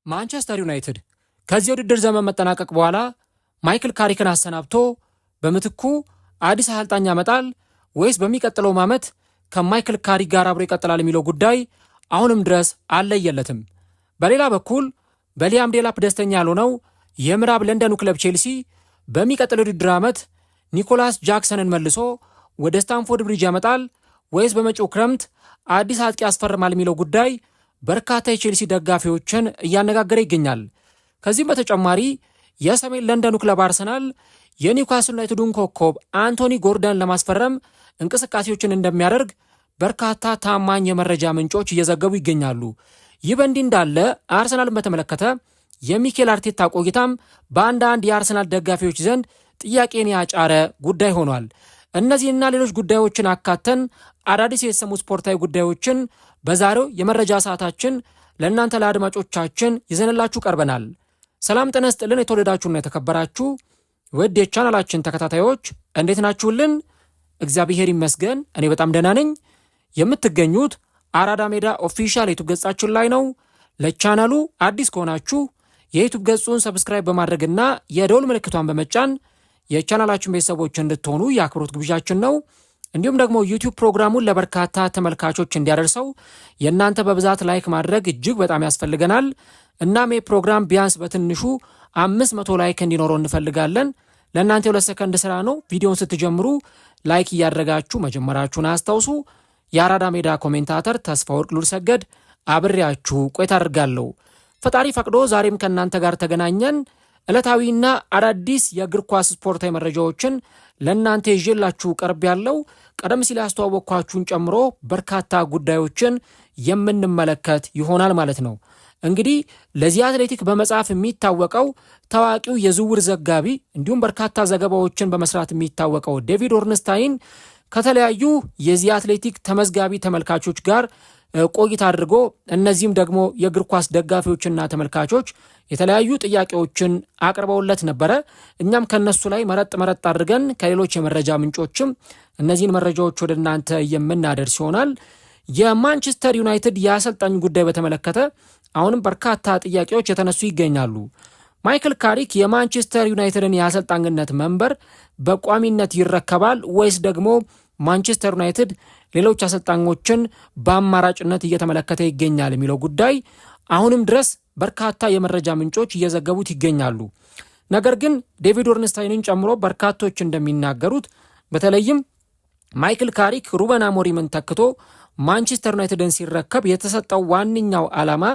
ማንቸስተር ዩናይትድ ከዚህ ውድድር ዘመን መጠናቀቅ በኋላ ማይክል ካሪክን አሰናብቶ በምትኩ አዲስ አሰልጣኝ ያመጣል ወይስ በሚቀጥለው ዓመት ከማይክል ካሪክ ጋር አብሮ ይቀጥላል የሚለው ጉዳይ አሁንም ድረስ አልለየለትም። በሌላ በኩል በሊያም ዴላፕ ደስተኛ ያልሆነው የምዕራብ ለንደኑ ክለብ ቼልሲ በሚቀጥለው ውድድር ዓመት ኒኮላስ ጃክሰንን መልሶ ወደ ስታንፎርድ ብሪጅ ያመጣል ወይስ በመጪው ክረምት አዲስ አጥቂ ያስፈርማል የሚለው ጉዳይ በርካታ የቼልሲ ደጋፊዎችን እያነጋገረ ይገኛል። ከዚህም በተጨማሪ የሰሜን ለንደኑ ክለብ አርሰናል የኒውካስል ዩናይትዱን ኮከብ አንቶኒ ጎርደን ለማስፈረም እንቅስቃሴዎችን እንደሚያደርግ በርካታ ታማኝ የመረጃ ምንጮች እየዘገቡ ይገኛሉ። ይህ በእንዲህ እንዳለ አርሰናልን በተመለከተ የሚኬል አርቴታ ቆይታም በአንዳንድ የአርሰናል ደጋፊዎች ዘንድ ጥያቄን ያጫረ ጉዳይ ሆኗል። እነዚህና ሌሎች ጉዳዮችን አካተን አዳዲስ የተሰሙ ስፖርታዊ ጉዳዮችን በዛሬው የመረጃ ሰዓታችን ለእናንተ ለአድማጮቻችን ይዘንላችሁ ቀርበናል። ሰላም ጤና ይስጥልን። የተወደዳችሁና የተከበራችሁ ውድ የቻናላችን ተከታታዮች እንዴት ናችሁልን? እግዚአብሔር ይመስገን እኔ በጣም ደህና ነኝ። የምትገኙት አራዳ ሜዳ ኦፊሻል የዩቲዩብ ገጻችን ላይ ነው። ለቻናሉ አዲስ ከሆናችሁ የዩቲዩብ ገጹን ሰብስክራይብ በማድረግና የደውል ምልክቷን በመጫን የቻናላችን ቤተሰቦች እንድትሆኑ የአክብሮት ግብዣችን ነው። እንዲሁም ደግሞ ዩቲዩብ ፕሮግራሙን ለበርካታ ተመልካቾች እንዲያደርሰው የእናንተ በብዛት ላይክ ማድረግ እጅግ በጣም ያስፈልገናል። እናም ፕሮግራም ቢያንስ በትንሹ 500 ላይክ እንዲኖረው እንፈልጋለን። ለእናንተ የ2 ሰከንድ ስራ ነው። ቪዲዮን ስትጀምሩ ላይክ እያደረጋችሁ መጀመራችሁን አስታውሱ። የአራዳ ሜዳ ኮሜንታተር ተስፋ ወርቅ ሉልሰገድ አብሬያችሁ ቆይታ አድርጋለሁ። ፈጣሪ ፈቅዶ ዛሬም ከእናንተ ጋር ተገናኘን። ዕለታዊና አዳዲስ የእግር ኳስ ስፖርታዊ መረጃዎችን ለእናንተ ይዤላችሁ ቀርብ ያለው ቀደም ሲል ያስተዋወቅኳችሁን ጨምሮ በርካታ ጉዳዮችን የምንመለከት ይሆናል ማለት ነው። እንግዲህ ለዚህ አትሌቲክ በመጻፍ የሚታወቀው ታዋቂው የዝውውር ዘጋቢ እንዲሁም በርካታ ዘገባዎችን በመስራት የሚታወቀው ዴቪድ ኦርንስታይን ከተለያዩ የዚህ አትሌቲክ ተመዝጋቢ ተመልካቾች ጋር ቆይታ አድርጎ እነዚህም ደግሞ የእግር ኳስ ደጋፊዎችና ተመልካቾች የተለያዩ ጥያቄዎችን አቅርበውለት ነበረ። እኛም ከነሱ ላይ መረጥ አድርገን ከሌሎች የመረጃ ምንጮችም እነዚህን መረጃዎች ወደ እናንተ የምናደርስ ይሆናል። የማንቸስተር ዩናይትድ የአሰልጣኝ ጉዳይ በተመለከተ አሁንም በርካታ ጥያቄዎች የተነሱ ይገኛሉ። ማይክል ካሪክ የማንቸስተር ዩናይትድን የአሰልጣኝነት መንበር በቋሚነት ይረከባል ወይስ ደግሞ ማንቸስተር ዩናይትድ ሌሎች አሰልጣኞችን በአማራጭነት እየተመለከተ ይገኛል የሚለው ጉዳይ አሁንም ድረስ በርካታ የመረጃ ምንጮች እየዘገቡት ይገኛሉ። ነገር ግን ዴቪድ ኦርንስታይንን ጨምሮ በርካቶች እንደሚናገሩት በተለይም ማይክል ካሪክ ሩበን አሞሪምን ተክቶ ማንቸስተር ዩናይትድን ሲረከብ የተሰጠው ዋነኛው ዓላማ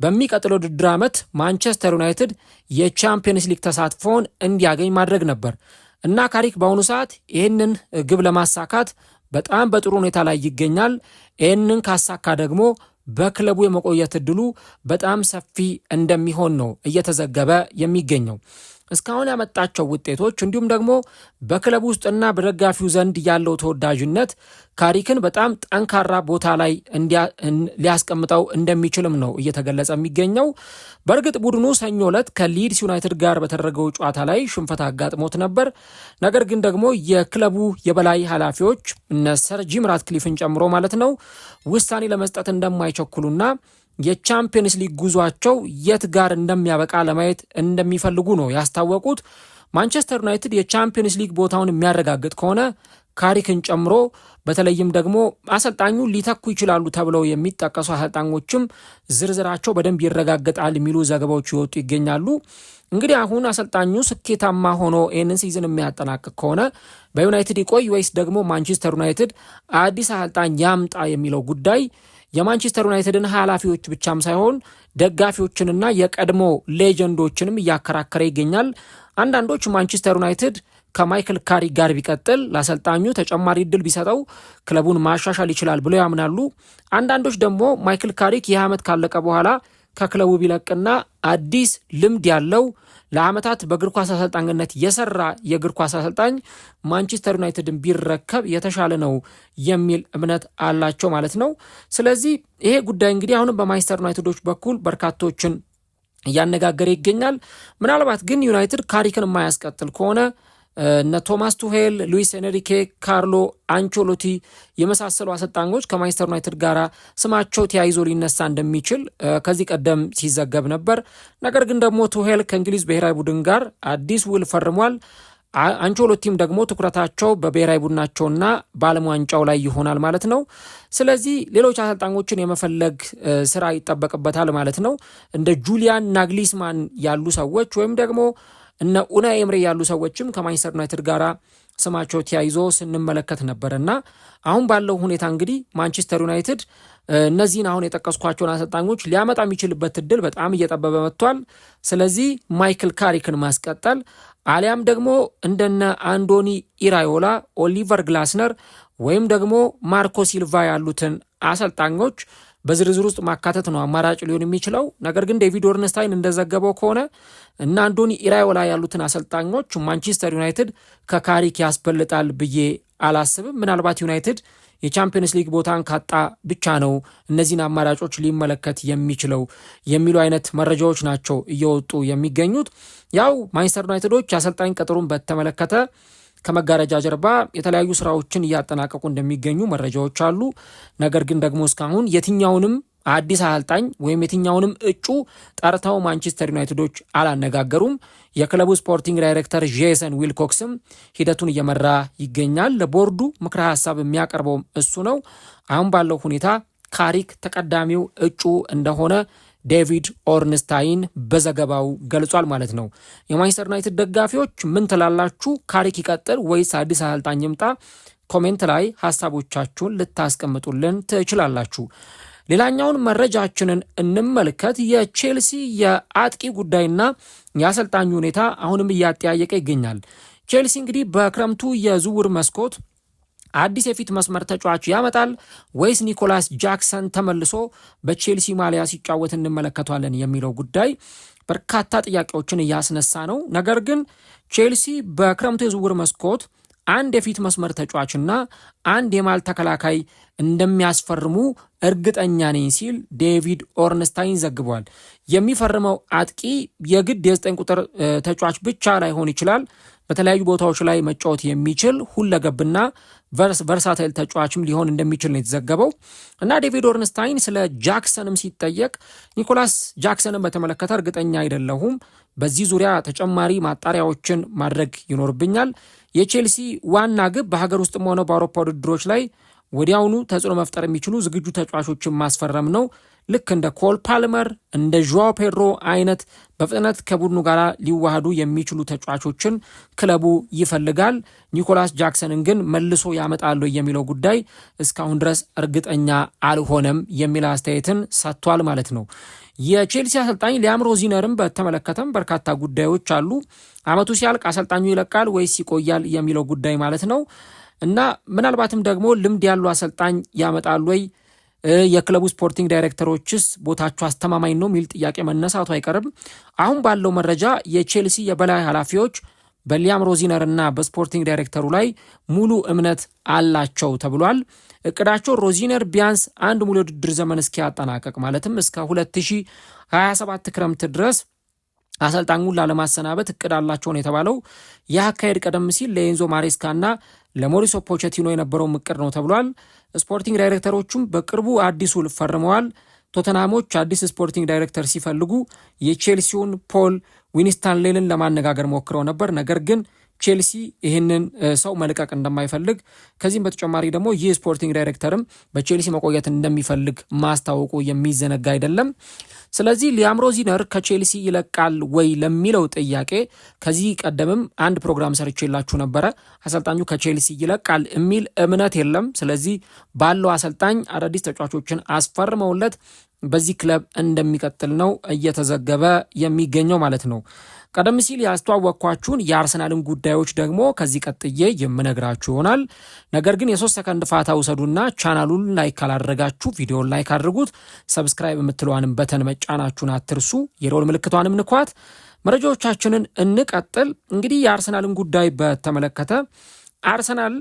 በሚቀጥለው ውድድር ዓመት ማንቸስተር ዩናይትድ የቻምፒየንስ ሊግ ተሳትፎን እንዲያገኝ ማድረግ ነበር እና ካሪክ በአሁኑ ሰዓት ይህንን ግብ ለማሳካት በጣም በጥሩ ሁኔታ ላይ ይገኛል። ይህንን ካሳካ ደግሞ በክለቡ የመቆየት እድሉ በጣም ሰፊ እንደሚሆን ነው እየተዘገበ የሚገኘው። እስካሁን ያመጣቸው ውጤቶች እንዲሁም ደግሞ በክለቡ ውስጥና በደጋፊው ዘንድ ያለው ተወዳጅነት ካሪክን በጣም ጠንካራ ቦታ ላይ ሊያስቀምጠው እንደሚችልም ነው እየተገለጸ የሚገኘው። በእርግጥ ቡድኑ ሰኞ ዕለት ከሊድስ ዩናይትድ ጋር በተደረገው ጨዋታ ላይ ሽንፈት አጋጥሞት ነበር። ነገር ግን ደግሞ የክለቡ የበላይ ኃላፊዎች እነ ሰር ጂም ራትክሊፍን ጨምሮ ማለት ነው ውሳኔ ለመስጠት እንደማይቸኩሉና የቻምፒየንስ ሊግ ጉዟቸው የት ጋር እንደሚያበቃ ለማየት እንደሚፈልጉ ነው ያስታወቁት። ማንቸስተር ዩናይትድ የቻምፒየንስ ሊግ ቦታውን የሚያረጋግጥ ከሆነ ካሪክን ጨምሮ በተለይም ደግሞ አሰልጣኙ ሊተኩ ይችላሉ ተብለው የሚጠቀሱ አሰልጣኞችም ዝርዝራቸው በደንብ ይረጋገጣል የሚሉ ዘገባዎች ይወጡ ይገኛሉ። እንግዲህ አሁን አሰልጣኙ ስኬታማ ሆኖ ይህንን ሲዝን የሚያጠናቅቅ ከሆነ በዩናይትድ ይቆይ ወይስ ደግሞ ማንቸስተር ዩናይትድ አዲስ አሰልጣኝ ያምጣ የሚለው ጉዳይ የማንቸስተር ዩናይትድን ኃላፊዎች ብቻም ሳይሆን ደጋፊዎችንና የቀድሞ ሌጀንዶችንም እያከራከረ ይገኛል። አንዳንዶች ማንቸስተር ዩናይትድ ከማይክል ካሪክ ጋር ቢቀጥል ለአሰልጣኙ ተጨማሪ እድል ቢሰጠው ክለቡን ማሻሻል ይችላል ብለው ያምናሉ። አንዳንዶች ደግሞ ማይክል ካሪክ ይህ ዓመት ካለቀ በኋላ ከክለቡ ቢለቅና አዲስ ልምድ ያለው ለዓመታት በእግር ኳስ አሰልጣኝነት የሰራ የእግር ኳስ አሰልጣኝ ማንቸስተር ዩናይትድን ቢረከብ የተሻለ ነው የሚል እምነት አላቸው ማለት ነው። ስለዚህ ይሄ ጉዳይ እንግዲህ አሁንም በማንቸስተር ዩናይትዶች በኩል በርካቶችን እያነጋገረ ይገኛል። ምናልባት ግን ዩናይትድ ካሪክን የማያስቀጥል ከሆነ እነ ቶማስ ቱሄል፣ ሉዊስ ኤንሪኬ፣ ካርሎ አንቾሎቲ የመሳሰሉ አሰልጣኞች ከማንቸስተር ዩናይትድ ጋር ስማቸው ተያይዞ ሊነሳ እንደሚችል ከዚህ ቀደም ሲዘገብ ነበር። ነገር ግን ደግሞ ቱሄል ከእንግሊዝ ብሔራዊ ቡድን ጋር አዲስ ውል ፈርሟል። አንቾሎቲም ደግሞ ትኩረታቸው በብሔራዊ ቡድናቸውና በዓለም ዋንጫው ላይ ይሆናል ማለት ነው። ስለዚህ ሌሎች አሰልጣኞችን የመፈለግ ስራ ይጠበቅበታል ማለት ነው። እንደ ጁሊያን ናግሊስማን ያሉ ሰዎች ወይም ደግሞ እነ ኡናይ ኤምሬ ያሉ ሰዎችም ከማንቸስተር ዩናይትድ ጋር ስማቸው ተያይዞ ስንመለከት ነበርና አሁን ባለው ሁኔታ እንግዲህ ማንቸስተር ዩናይትድ እነዚህን አሁን የጠቀስኳቸውን አሰልጣኞች ሊያመጣ የሚችልበት እድል በጣም እየጠበበ መጥቷል። ስለዚህ ማይክል ካሪክን ማስቀጠል አሊያም ደግሞ እንደነ አንዶኒ ኢራዮላ፣ ኦሊቨር ግላስነር ወይም ደግሞ ማርኮ ሲልቫ ያሉትን አሰልጣኞች በዝርዝር ውስጥ ማካተት ነው አማራጭ ሊሆን የሚችለው። ነገር ግን ዴቪድ ኦርንስታይን እንደዘገበው ከሆነ እና አንዶኒ ኢራዮላ ያሉትን አሰልጣኞች ማንቸስተር ዩናይትድ ከካሪክ ያስበልጣል ብዬ አላስብም። ምናልባት ዩናይትድ የቻምፒየንስ ሊግ ቦታን ካጣ ብቻ ነው እነዚህን አማራጮች ሊመለከት የሚችለው የሚሉ አይነት መረጃዎች ናቸው እየወጡ የሚገኙት። ያው ማንቸስተር ዩናይትዶች አሰልጣኝ ቅጥሩን በተመለከተ ከመጋረጃ ጀርባ የተለያዩ ስራዎችን እያጠናቀቁ እንደሚገኙ መረጃዎች አሉ። ነገር ግን ደግሞ እስካሁን የትኛውንም አዲስ አሰልጣኝ ወይም የትኛውንም እጩ ጠርተው ማንቸስተር ዩናይትዶች አላነጋገሩም። የክለቡ ስፖርቲንግ ዳይሬክተር ጄሰን ዊልኮክስም ሂደቱን እየመራ ይገኛል። ለቦርዱ ምክረ ሀሳብ የሚያቀርበውም እሱ ነው። አሁን ባለው ሁኔታ ካሪክ ተቀዳሚው እጩ እንደሆነ ዴቪድ ኦርንስታይን በዘገባው ገልጿል ማለት ነው። የማንቸስተር ዩናይትድ ደጋፊዎች ምን ትላላችሁ? ካሪክ ይቀጥል ወይስ አዲስ አሰልጣኝ ይምጣ? ኮሜንት ላይ ሀሳቦቻችሁን ልታስቀምጡልን ትችላላችሁ። ሌላኛውን መረጃችንን እንመልከት። የቼልሲ የአጥቂ ጉዳይና የአሰልጣኙ ሁኔታ አሁንም እያጠያየቀ ይገኛል። ቼልሲ እንግዲህ በክረምቱ የዝውውር መስኮት አዲስ የፊት መስመር ተጫዋች ያመጣል ወይስ ኒኮላስ ጃክሰን ተመልሶ በቼልሲ ማሊያ ሲጫወት እንመለከቷለን የሚለው ጉዳይ በርካታ ጥያቄዎችን እያስነሳ ነው። ነገር ግን ቼልሲ በክረምቱ የዝውውር መስኮት አንድ የፊት መስመር ተጫዋችና አንድ የማል ተከላካይ እንደሚያስፈርሙ እርግጠኛ ነኝ ሲል ዴቪድ ኦርንስታይን ዘግቧል። የሚፈርመው አጥቂ የግድ የ9 ቁጥር ተጫዋች ብቻ ላይሆን ይችላል። በተለያዩ ቦታዎች ላይ መጫወት የሚችል ሁለገብና ቨርሳታይል ተጫዋችም ሊሆን እንደሚችል ነው የተዘገበው እና ዴቪድ ኦርንስታይን ስለ ጃክሰንም ሲጠየቅ ኒኮላስ ጃክሰንን በተመለከተ እርግጠኛ አይደለሁም፣ በዚህ ዙሪያ ተጨማሪ ማጣሪያዎችን ማድረግ ይኖርብኛል። የቼልሲ ዋና ግብ በሀገር ውስጥም ሆነ በአውሮፓ ውድድሮች ላይ ወዲያውኑ ተጽዕኖ መፍጠር የሚችሉ ዝግጁ ተጫዋቾችን ማስፈረም ነው። ልክ እንደ ኮል ፓልመር እንደ ዡዋ ፔድሮ አይነት በፍጥነት ከቡድኑ ጋር ሊዋሃዱ የሚችሉ ተጫዋቾችን ክለቡ ይፈልጋል። ኒኮላስ ጃክሰንን ግን መልሶ ያመጣሉ የሚለው ጉዳይ እስካሁን ድረስ እርግጠኛ አልሆነም የሚል አስተያየትን ሰጥቷል ማለት ነው። የቼልሲ አሰልጣኝ ሊያም ሮዚነርም በተመለከተም በርካታ ጉዳዮች አሉ። አመቱ ሲያልቅ አሰልጣኙ ይለቃል ወይስ ይቆያል የሚለው ጉዳይ ማለት ነው እና ምናልባትም ደግሞ ልምድ ያሉ አሰልጣኝ ያመጣሉ ወይ፣ የክለቡ ስፖርቲንግ ዳይሬክተሮችስ ቦታቸው አስተማማኝ ነው የሚል ጥያቄ መነሳቱ አይቀርም። አሁን ባለው መረጃ የቼልሲ የበላይ ኃላፊዎች በሊያም ሮዚነር እና በስፖርቲንግ ዳይሬክተሩ ላይ ሙሉ እምነት አላቸው ተብሏል። እቅዳቸው ሮዚነር ቢያንስ አንድ ሙሉ ውድድር ዘመን እስኪያጠናቀቅ ማለትም እስከ 2027 ክረምት ድረስ አሰልጣኙን ላለማሰናበት እቅድ አላቸው ነው የተባለው። ይህ አካሄድ ቀደም ሲል ለኤንዞ ማሬስካና ለሞሪሶ ፖቼቲኖ የነበረው እቅድ ነው ተብሏል። ስፖርቲንግ ዳይሬክተሮቹም በቅርቡ አዲስ ውል ፈርመዋል። ቶተናሞች አዲስ ስፖርቲንግ ዳይሬክተር ሲፈልጉ የቼልሲውን ፖል ዊንስታንሌልን ለማነጋገር ሞክረው ነበር። ነገር ግን ቼልሲ ይህንን ሰው መልቀቅ እንደማይፈልግ ከዚህም በተጨማሪ ደግሞ ይህ ስፖርቲንግ ዳይሬክተርም በቼልሲ መቆየት እንደሚፈልግ ማስታወቁ የሚዘነጋ አይደለም። ስለዚህ ሊያም ሮዚነር ከቼልሲ ይለቃል ወይ ለሚለው ጥያቄ ከዚህ ቀደምም አንድ ፕሮግራም ሰርቼላችሁ ነበረ። አሰልጣኙ ከቼልሲ ይለቃል የሚል እምነት የለም። ስለዚህ ባለው አሰልጣኝ አዳዲስ ተጫዋቾችን አስፈርመውለት በዚህ ክለብ እንደሚቀጥል ነው እየተዘገበ የሚገኘው ማለት ነው። ቀደም ሲል ያስተዋወቅኳችሁን የአርሰናልን ጉዳዮች ደግሞ ከዚህ ቀጥዬ የምነግራችሁ ይሆናል። ነገር ግን የ3 ሰከንድ ፋታ ውሰዱና ቻናሉን ላይክ ካላደረጋችሁ ቪዲዮን ላይክ አድርጉት። ሰብስክራይብ የምትለዋንም በተን መጫናችሁን አትርሱ። የሮል ምልክቷንም ንኳት። መረጃዎቻችንን እንቀጥል። እንግዲህ የአርሰናልን ጉዳይ በተመለከተ አርሰናል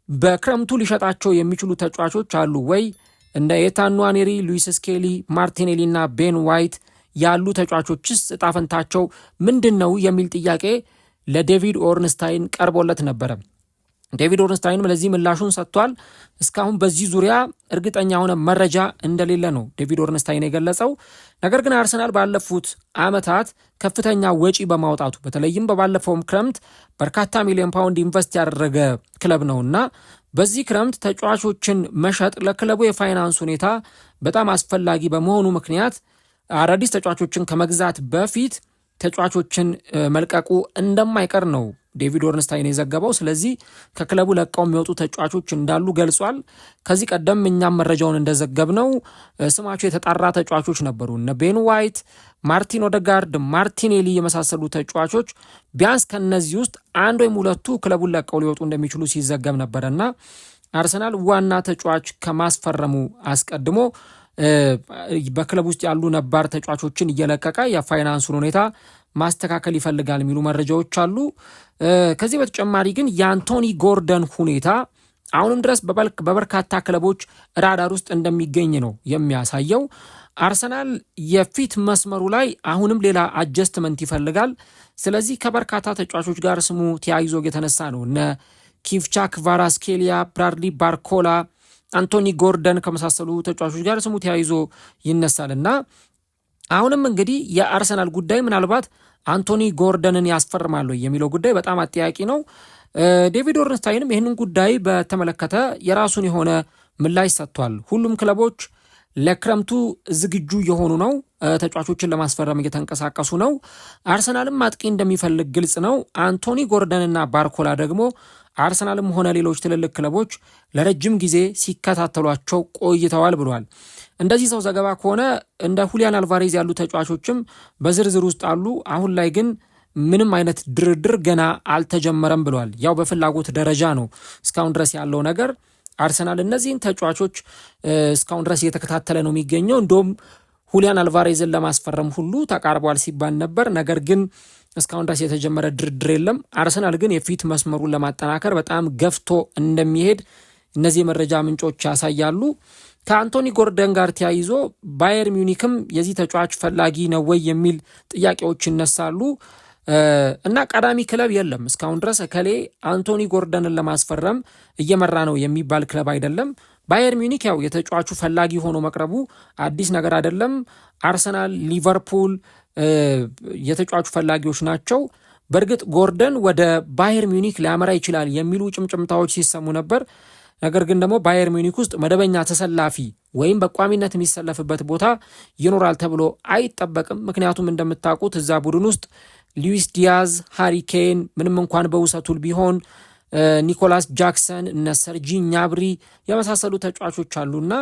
በክረምቱ ሊሸጣቸው የሚችሉ ተጫዋቾች አሉ ወይ? እንደ ኤታን ንዋኔሪ፣ ሉዊስ ስኬሊ፣ ማርቲኔሊ እና ቤን ዋይት ያሉ ተጫዋቾችስ እጣ ፈንታቸው ምንድን ነው የሚል ጥያቄ ለዴቪድ ኦርንስታይን ቀርቦለት ነበረ። ዴቪድ ኦርንስታይንም ለዚህ ምላሹን ሰጥቷል። እስካሁን በዚህ ዙሪያ እርግጠኛ የሆነ መረጃ እንደሌለ ነው ዴቪድ ኦርንስታይን የገለጸው። ነገር ግን አርሰናል ባለፉት ዓመታት ከፍተኛ ወጪ በማውጣቱ በተለይም በባለፈውም ክረምት በርካታ ሚሊዮን ፓውንድ ኢንቨስት ያደረገ ክለብ ነውና በዚህ ክረምት ተጫዋቾችን መሸጥ ለክለቡ የፋይናንስ ሁኔታ በጣም አስፈላጊ በመሆኑ ምክንያት አዳዲስ ተጫዋቾችን ከመግዛት በፊት ተጫዋቾችን መልቀቁ እንደማይቀር ነው ዴቪድ ኦርንስታይን የዘገበው። ስለዚህ ከክለቡ ለቀው የሚወጡ ተጫዋቾች እንዳሉ ገልጿል። ከዚህ ቀደም እኛም መረጃውን እንደዘገብነው ስማቸው የተጣራ ተጫዋቾች ነበሩ። እነ ቤን ዋይት፣ ማርቲን ኦደጋርድ፣ ማርቲኔሊ የመሳሰሉ ተጫዋቾች ቢያንስ ከነዚህ ውስጥ አንድ ወይም ሁለቱ ክለቡን ለቀው ሊወጡ እንደሚችሉ ሲዘገብ ነበረና አርሰናል ዋና ተጫዋች ከማስፈረሙ አስቀድሞ በክለብ ውስጥ ያሉ ነባር ተጫዋቾችን እየለቀቀ የፋይናንሱን ሁኔታ ማስተካከል ይፈልጋል የሚሉ መረጃዎች አሉ። ከዚህ በተጨማሪ ግን የአንቶኒ ጎርደን ሁኔታ አሁንም ድረስ በበርካታ ክለቦች ራዳር ውስጥ እንደሚገኝ ነው የሚያሳየው። አርሰናል የፊት መስመሩ ላይ አሁንም ሌላ አጀስትመንት ይፈልጋል። ስለዚህ ከበርካታ ተጫዋቾች ጋር ስሙ ተያይዞ የተነሳ ነው። እነ ኪቭቻክ፣ ቫራስኬሊያ፣ ብራድሊ ባርኮላ፣ አንቶኒ ጎርደን ከመሳሰሉ ተጫዋቾች ጋር ስሙ ተያይዞ ይነሳልና አሁንም እንግዲህ የአርሰናል ጉዳይ ምናልባት አንቶኒ ጎርደንን ያስፈርማሉ የሚለው ጉዳይ በጣም አጠያቂ ነው። ዴቪድ ኦርንስታይንም ይህንን ጉዳይ በተመለከተ የራሱን የሆነ ምላሽ ሰጥቷል። ሁሉም ክለቦች ለክረምቱ ዝግጁ የሆኑ ነው፣ ተጫዋቾችን ለማስፈረም እየተንቀሳቀሱ ነው። አርሰናልም አጥቂ እንደሚፈልግ ግልጽ ነው። አንቶኒ ጎርደንና ባርኮላ ደግሞ አርሰናልም ሆነ ሌሎች ትልልቅ ክለቦች ለረጅም ጊዜ ሲከታተሏቸው ቆይተዋል ብሏል። እንደዚህ ሰው ዘገባ ከሆነ እንደ ሁሊያን አልቫሬዝ ያሉ ተጫዋቾችም በዝርዝር ውስጥ አሉ። አሁን ላይ ግን ምንም አይነት ድርድር ገና አልተጀመረም ብሏል። ያው በፍላጎት ደረጃ ነው እስካሁን ድረስ ያለው ነገር። አርሰናል እነዚህን ተጫዋቾች እስካሁን ድረስ እየተከታተለ ነው የሚገኘው። እንደውም ሁሊያን አልቫሬዝን ለማስፈረም ሁሉ ተቃርቧል ሲባል ነበር። ነገር ግን እስካሁን ድረስ የተጀመረ ድርድር የለም። አርሰናል ግን የፊት መስመሩን ለማጠናከር በጣም ገፍቶ እንደሚሄድ እነዚህ የመረጃ ምንጮች ያሳያሉ። ከአንቶኒ ጎርደን ጋር ተያይዞ ባየር ሚዩኒክም የዚህ ተጫዋች ፈላጊ ነው ወይ የሚል ጥያቄዎች ይነሳሉ እና ቀዳሚ ክለብ የለም እስካሁን ድረስ እከሌ አንቶኒ ጎርደንን ለማስፈረም እየመራ ነው የሚባል ክለብ አይደለም። ባየር ሚዩኒክ ያው የተጫዋቹ ፈላጊ ሆኖ መቅረቡ አዲስ ነገር አይደለም። አርሰናል፣ ሊቨርፑል የተጫዋቹ ፈላጊዎች ናቸው። በእርግጥ ጎርደን ወደ ባየር ሚዩኒክ ሊያመራ ይችላል የሚሉ ጭምጭምታዎች ሲሰሙ ነበር። ነገር ግን ደግሞ ባየር ሚዩኒክ ውስጥ መደበኛ ተሰላፊ ወይም በቋሚነት የሚሰለፍበት ቦታ ይኖራል ተብሎ አይጠበቅም። ምክንያቱም እንደምታውቁት እዛ ቡድን ውስጥ ሉዊስ ዲያዝ፣ ሃሪ ኬን ምንም እንኳን በውሰቱል ቢሆን ኒኮላስ ጃክሰን፣ እነ ሰርጂ ኛብሪ የመሳሰሉ ተጫዋቾች አሉና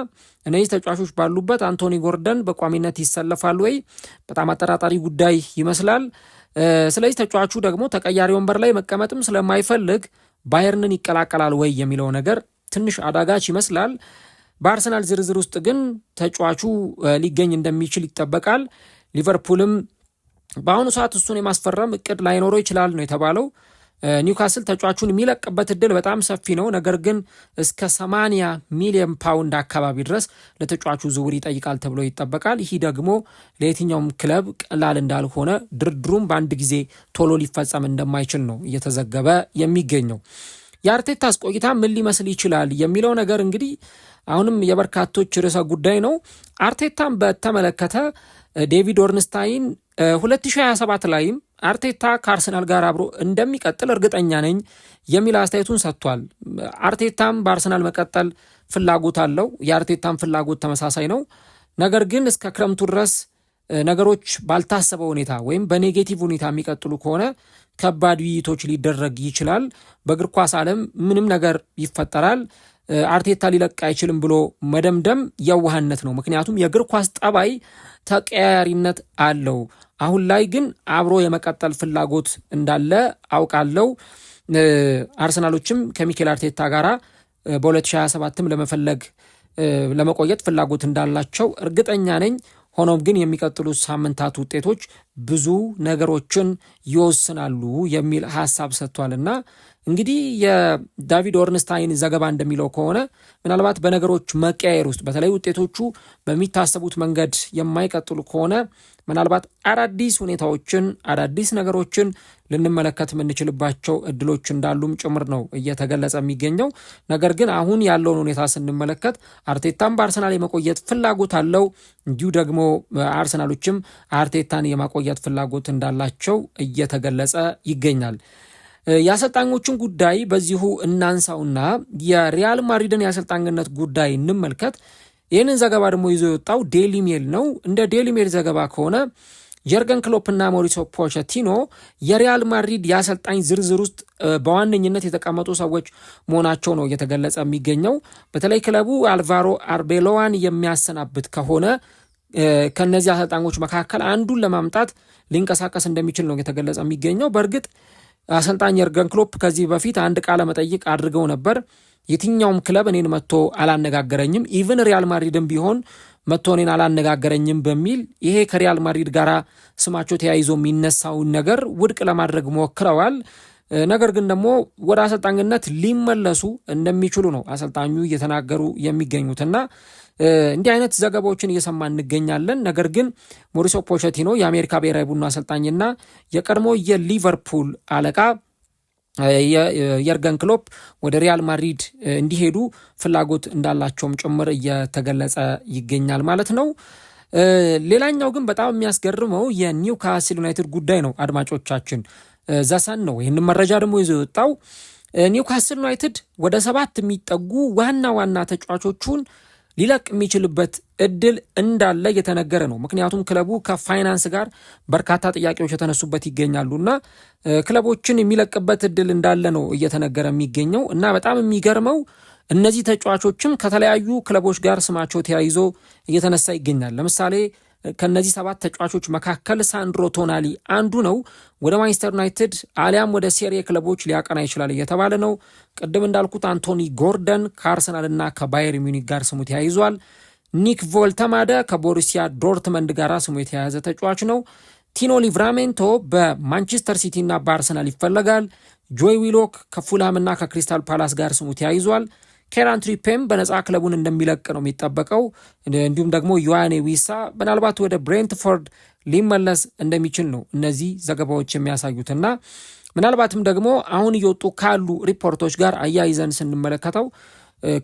እነዚህ ተጫዋቾች ባሉበት አንቶኒ ጎርደን በቋሚነት ይሰለፋል ወይ? በጣም አጠራጣሪ ጉዳይ ይመስላል። ስለዚህ ተጫዋቹ ደግሞ ተቀያሪ ወንበር ላይ መቀመጥም ስለማይፈልግ ባየርንን ይቀላቀላል ወይ የሚለው ነገር ትንሽ አዳጋች ይመስላል። በአርሰናል ዝርዝር ውስጥ ግን ተጫዋቹ ሊገኝ እንደሚችል ይጠበቃል። ሊቨርፑልም በአሁኑ ሰዓት እሱን የማስፈረም እቅድ ላይኖረው ይችላል ነው የተባለው። ኒውካስል ተጫዋቹን የሚለቅበት እድል በጣም ሰፊ ነው። ነገር ግን እስከ 80 ሚሊዮን ፓውንድ አካባቢ ድረስ ለተጫዋቹ ዝውውር ይጠይቃል ተብሎ ይጠበቃል። ይህ ደግሞ ለየትኛውም ክለብ ቀላል እንዳልሆነ፣ ድርድሩም በአንድ ጊዜ ቶሎ ሊፈጸም እንደማይችል ነው እየተዘገበ የሚገኘው። የአርቴታስ ቆይታ ምን ሊመስል ይችላል የሚለው ነገር እንግዲህ አሁንም የበርካቶች ርዕሰ ጉዳይ ነው። አርቴታን በተመለከተ ዴቪድ ኦርንስታይን 2027 ላይም አርቴታ ከአርሰናል ጋር አብሮ እንደሚቀጥል እርግጠኛ ነኝ የሚል አስተያየቱን ሰጥቷል። አርቴታም በአርሰናል መቀጠል ፍላጎት አለው። የአርቴታም ፍላጎት ተመሳሳይ ነው። ነገር ግን እስከ ክረምቱ ድረስ ነገሮች ባልታሰበ ሁኔታ ወይም በኔጌቲቭ ሁኔታ የሚቀጥሉ ከሆነ ከባድ ውይይቶች ሊደረግ ይችላል። በእግር ኳስ ዓለም ምንም ነገር ይፈጠራል። አርቴታ ሊለቅ አይችልም ብሎ መደምደም የዋህነት ነው። ምክንያቱም የእግር ኳስ ጠባይ ተቀያያሪነት አለው። አሁን ላይ ግን አብሮ የመቀጠል ፍላጎት እንዳለ አውቃለሁ። አርሰናሎችም ከሚኬል አርቴታ ጋር በ2027ም ለመቆየት ፍላጎት እንዳላቸው እርግጠኛ ነኝ። ሆኖም ግን የሚቀጥሉት ሳምንታት ውጤቶች ብዙ ነገሮችን ይወስናሉ የሚል ሀሳብ ሰጥቷልና እንግዲህ የዳቪድ ኦርንስታይን ዘገባ እንደሚለው ከሆነ ምናልባት በነገሮች መቀያየር ውስጥ በተለይ ውጤቶቹ በሚታሰቡት መንገድ የማይቀጥሉ ከሆነ ምናልባት አዳዲስ ሁኔታዎችን አዳዲስ ነገሮችን ልንመለከት የምንችልባቸው እድሎች እንዳሉም ጭምር ነው እየተገለጸ የሚገኘው። ነገር ግን አሁን ያለውን ሁኔታ ስንመለከት አርቴታም በአርሰናል የመቆየት ፍላጎት አለው። እንዲሁ ደግሞ አርሰናሎችም አርቴታን የማቆየት ፍላጎት እንዳላቸው እየተገለጸ ይገኛል። የአሰልጣኞችን ጉዳይ በዚሁ እናንሳውና የሪያል ማድሪድን የአሰልጣኝነት ጉዳይ እንመልከት። ይህንን ዘገባ ደግሞ ይዞ የወጣው ዴይሊ ሜል ነው። እንደ ዴይሊ ሜል ዘገባ ከሆነ የርገን ክሎፕና ሞሪሶ ፖቼቲኖ የሪያል ማድሪድ የአሰልጣኝ ዝርዝር ውስጥ በዋነኝነት የተቀመጡ ሰዎች መሆናቸው ነው እየተገለጸ የሚገኘው። በተለይ ክለቡ አልቫሮ አርቤሎዋን የሚያሰናብት ከሆነ ከነዚህ አሰልጣኞች መካከል አንዱን ለማምጣት ሊንቀሳቀስ እንደሚችል ነው እየተገለጸ የሚገኘው። በእርግጥ አሰልጣኝ የርገን ክሎፕ ከዚህ በፊት አንድ ቃለ መጠይቅ አድርገው ነበር። የትኛውም ክለብ እኔን መጥቶ አላነጋገረኝም፣ ኢቭን ሪያል ማድሪድም ቢሆን መጥቶ እኔን አላነጋገረኝም በሚል ይሄ ከሪያል ማድሪድ ጋር ስማቸው ተያይዞ የሚነሳውን ነገር ውድቅ ለማድረግ ሞክረዋል። ነገር ግን ደግሞ ወደ አሰልጣኝነት ሊመለሱ እንደሚችሉ ነው አሰልጣኙ እየተናገሩ የሚገኙትና እንዲህ አይነት ዘገባዎችን እየሰማ እንገኛለን። ነገር ግን ሞሪሶ ፖቼቲኖ የአሜሪካ ብሔራዊ ቡድን አሰልጣኝና የቀድሞ የሊቨርፑል አለቃ የርገን ክሎፕ ወደ ሪያል ማድሪድ እንዲሄዱ ፍላጎት እንዳላቸውም ጭምር እየተገለጸ ይገኛል ማለት ነው። ሌላኛው ግን በጣም የሚያስገርመው የኒውካስል ዩናይትድ ጉዳይ ነው። አድማጮቻችን ዘሰን ነው ይህን መረጃ ደግሞ ይዞ የወጣው። ኒውካስል ዩናይትድ ወደ 7 የሚጠጉ ዋና ዋና ተጫዋቾቹን ሊለቅ የሚችልበት እድል እንዳለ እየተነገረ ነው። ምክንያቱም ክለቡ ከፋይናንስ ጋር በርካታ ጥያቄዎች የተነሱበት ይገኛሉና ክለቦችን የሚለቅበት እድል እንዳለ ነው እየተነገረ የሚገኘው እና በጣም የሚገርመው እነዚህ ተጫዋቾችም ከተለያዩ ክለቦች ጋር ስማቸው ተያይዞ እየተነሳ ይገኛል። ለምሳሌ ከነዚህ 7 ተጫዋቾች መካከል ሳንድሮ ቶናሊ አንዱ ነው። ወደ ማንቸስተር ዩናይትድ አሊያም ወደ ሴሪያ ክለቦች ሊያቀና ይችላል እየተባለ ነው። ቅድም እንዳልኩት አንቶኒ ጎርደን ከአርሰናልና ከባየር ሚዩኒክ ጋር ስሙ ተያይዟል። ኒክ ቮልተማደ ከቦሩሲያ ዶርትመንድ ጋር ስሙ የተያያዘ ተጫዋች ነው። ቲኖ ሊቭራሜንቶ በማንቸስተር ሲቲ እና በአርሰናል ይፈለጋል። ጆይ ዊሎክ ከፉልሃምና ከክሪስታል ፓላስ ጋር ስሙ ተያይዟል። ኬራን ትሪፔም በነፃ ክለቡን እንደሚለቅ ነው የሚጠበቀው። እንዲሁም ደግሞ ዮዋኔ ዊሳ ምናልባት ወደ ብሬንትፎርድ ሊመለስ እንደሚችል ነው እነዚህ ዘገባዎች የሚያሳዩትና ምናልባትም ደግሞ አሁን እየወጡ ካሉ ሪፖርቶች ጋር አያይዘን ስንመለከተው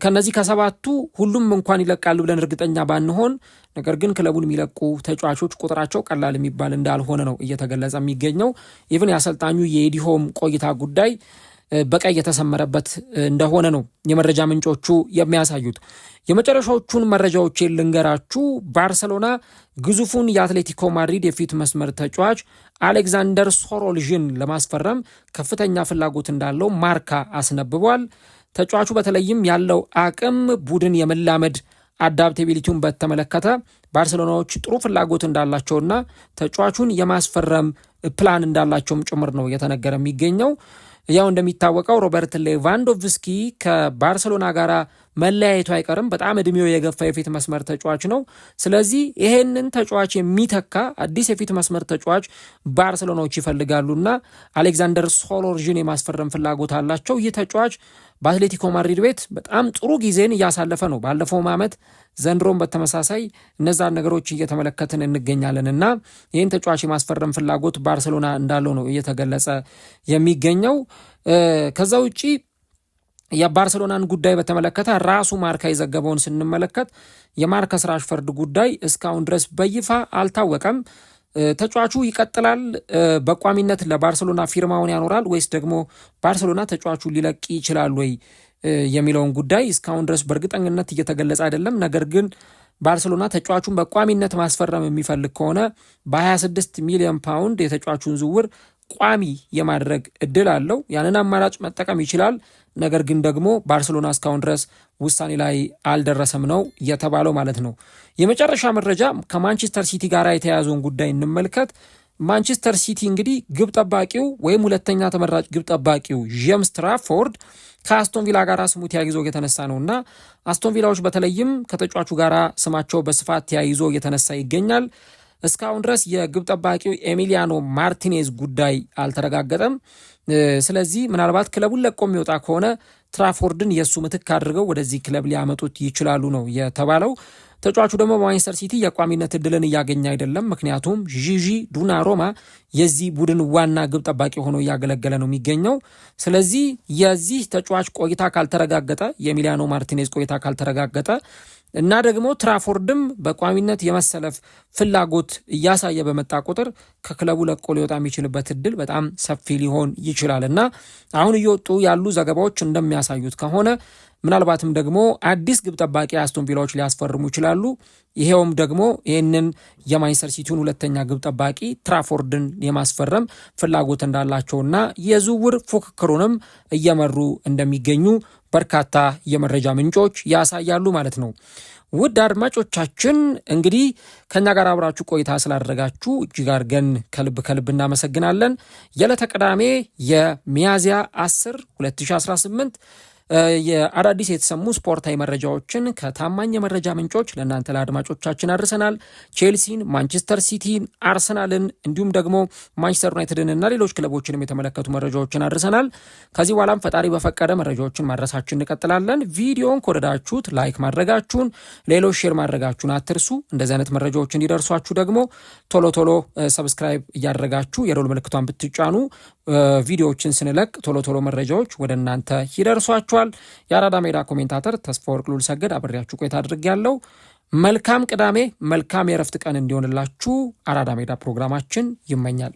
ከነዚህ ከ7ቱ ሁሉም እንኳን ይለቃሉ ብለን እርግጠኛ ባንሆን፣ ነገር ግን ክለቡን የሚለቁ ተጫዋቾች ቁጥራቸው ቀላል የሚባል እንዳልሆነ ነው እየተገለጸ የሚገኘው። ኢቭን የአሰልጣኙ የኤዲሆም ቆይታ ጉዳይ በቀይ የተሰመረበት እንደሆነ ነው የመረጃ ምንጮቹ የሚያሳዩት። የመጨረሻዎቹን መረጃዎች ልንገራችሁ። ባርሰሎና ግዙፉን የአትሌቲኮ ማድሪድ የፊት መስመር ተጫዋች አሌክዛንደር ሶሮልዥን ለማስፈረም ከፍተኛ ፍላጎት እንዳለው ማርካ አስነብቧል። ተጫዋቹ በተለይም ያለው አቅም ቡድን የመላመድ አዳፕቴቢሊቲውን በተመለከተ ባርሰሎናዎች ጥሩ ፍላጎት እንዳላቸውና ተጫዋቹን የማስፈረም ፕላን እንዳላቸውም ጭምር ነው እየተነገረ የሚገኘው። ያው እንደሚታወቀው ሮበርት ሌቫንዶቭስኪ ከባርሰሎና ጋር መለያየቱ አይቀርም። በጣም እድሜው የገፋ የፊት መስመር ተጫዋች ነው። ስለዚህ ይሄንን ተጫዋች የሚተካ አዲስ የፊት መስመር ተጫዋች ባርሰሎናዎች ይፈልጋሉና አሌክዛንደር ሶሎርዥን የማስፈረም ፍላጎት አላቸው። ይህ ተጫዋች በአትሌቲኮ ማድሪድ ቤት በጣም ጥሩ ጊዜን እያሳለፈ ነው። ባለፈውም ዓመት ዘንድሮም በተመሳሳይ እነዛን ነገሮች እየተመለከትን እንገኛለን እና ይህን ተጫዋች የማስፈረም ፍላጎት ባርሰሎና እንዳለው ነው እየተገለጸ የሚገኘው። ከዛ ውጪ የባርሰሎናን ጉዳይ በተመለከተ ራሱ ማርካ የዘገበውን ስንመለከት የማርከስ ራሽፈርድ ጉዳይ እስካሁን ድረስ በይፋ አልታወቀም። ተጫዋቹ ይቀጥላል፣ በቋሚነት ለባርሰሎና ፊርማውን ያኖራል ወይስ ደግሞ ባርሰሎና ተጫዋቹ ሊለቅ ይችላል ወይ የሚለውን ጉዳይ እስካሁን ድረስ በእርግጠኝነት እየተገለጸ አይደለም። ነገር ግን ባርሰሎና ተጫዋቹን በቋሚነት ማስፈረም የሚፈልግ ከሆነ በ26 ሚሊዮን ፓውንድ የተጫዋቹን ዝውውር ቋሚ የማድረግ እድል አለው። ያንን አማራጭ መጠቀም ይችላል። ነገር ግን ደግሞ ባርሰሎና እስካሁን ድረስ ውሳኔ ላይ አልደረሰም ነው የተባለው ማለት ነው። የመጨረሻ መረጃ ከማንቸስተር ሲቲ ጋር የተያያዘውን ጉዳይ እንመልከት። ማንቸስተር ሲቲ እንግዲህ ግብ ጠባቂው ወይም ሁለተኛ ተመራጭ ግብ ጠባቂው ጄምስ ትራፎርድ ከአስቶን ቪላ ጋር ስሙ ተያይዞ የተነሳ ነውና አስቶን ቪላዎች በተለይም ከተጫዋቹ ጋር ስማቸው በስፋት ተያይዞ የተነሳ ይገኛል። እስካሁን ድረስ የግብ ጠባቂው ኤሚሊያኖ ማርቲኔዝ ጉዳይ አልተረጋገጠም። ስለዚህ ምናልባት ክለቡን ለቆ የሚወጣ ከሆነ ትራፎርድን የእሱ ምትክ አድርገው ወደዚህ ክለብ ሊያመጡት ይችላሉ ነው የተባለው። ተጫዋቹ ደግሞ በማንቸስተር ሲቲ የቋሚነት እድልን እያገኘ አይደለም። ምክንያቱም ዢዢ ዱናሩማ የዚህ ቡድን ዋና ግብ ጠባቂ ሆኖ እያገለገለ ነው የሚገኘው። ስለዚህ የዚህ ተጫዋች ቆይታ ካልተረጋገጠ፣ የኤሚሊያኖ ማርቲኔዝ ቆይታ ካልተረጋገጠ እና ደግሞ ትራፎርድም በቋሚነት የመሰለፍ ፍላጎት እያሳየ በመጣ ቁጥር ከክለቡ ለቆ ሊወጣ የሚችልበት እድል በጣም ሰፊ ሊሆን ይችላል እና አሁን እየወጡ ያሉ ዘገባዎች እንደሚያሳዩት ከሆነ ምናልባትም ደግሞ አዲስ ግብ ጠባቂ አስቶን ቪላዎች ሊያስፈርሙ ይችላሉ። ይሄውም ደግሞ ይህንን የማንቸስተር ሲቲውን ሁለተኛ ግብ ጠባቂ ትራፎርድን የማስፈረም ፍላጎት እንዳላቸውና የዝውውር ፉክክሩንም እየመሩ እንደሚገኙ በርካታ የመረጃ ምንጮች ያሳያሉ ማለት ነው። ውድ አድማጮቻችን እንግዲህ ከኛ ጋር አብራችሁ ቆይታ ስላደረጋችሁ እጅግ አድርገን ከልብ እናመሰግናለን። የዕለተ ቅዳሜ የሚያዝያ 10 2018 የአዳዲስ የተሰሙ ስፖርታዊ መረጃዎችን ከታማኝ የመረጃ ምንጮች ለእናንተ ለአድማጮቻችን አድርሰናል። ቼልሲን፣ ማንቸስተር ሲቲን፣ አርሰናልን እንዲሁም ደግሞ ማንቸስተር ዩናይትድን እና ሌሎች ክለቦችንም የተመለከቱ መረጃዎችን አድርሰናል። ከዚህ በኋላም ፈጣሪ በፈቀደ መረጃዎችን ማድረሳችን እንቀጥላለን። ቪዲዮን ከወደዳችሁት ላይክ ማድረጋችሁን፣ ሌሎች ሼር ማድረጋችሁን አትርሱ። እንደዚህ አይነት መረጃዎች እንዲደርሷችሁ ደግሞ ቶሎ ሰብስክራይብ እያደረጋችሁ የደወል ምልክቷን ብትጫኑ ቪዲዮዎችን ስንለቅ ቶሎ መረጃዎች ወደ እናንተ ይደርሷችኋል። የአራዳ ሜዳ ኮሜንታተር ተስፋወርቅ ሉል ሰገድ አብሬያችሁ ቆይታ አድርጌያለሁ። መልካም ቅዳሜ፣ መልካም የረፍት ቀን እንዲሆንላችሁ አራዳ ሜዳ ፕሮግራማችን ይመኛል።